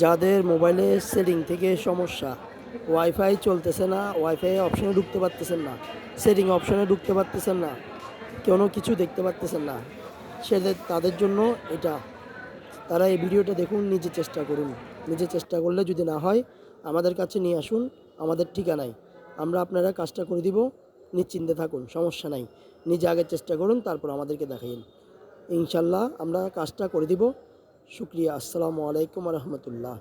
যাদের মোবাইলে সেটিং থেকে সমস্যা, ওয়াইফাই চলতেছে না, ওয়াইফাই অপশনে ঢুকতে পারতেছেন না, সেটিং অপশনে ঢুকতে পারতেছেন না, কোনো কিছু দেখতে পারতেছেন না, তাদের জন্য এটা। তারা এই ভিডিওটা দেখুন, নিজে চেষ্টা করুন। নিজে চেষ্টা করলে যদি না হয়, আমাদের কাছে নিয়ে আসুন, আমাদের ঠিকানায়। আমরা আপনারা কাজটা করে দিব, নিশ্চিন্তে থাকুন, সমস্যা নাই। নিজে আগে চেষ্টা করুন, তারপর আমাদেরকে দেখাইন। ইনশাল্লাহ আমরা কাজটা করে দিব। শুক্রিয়া। আসসালামু আলাইকুম রহমতুল্লাহ।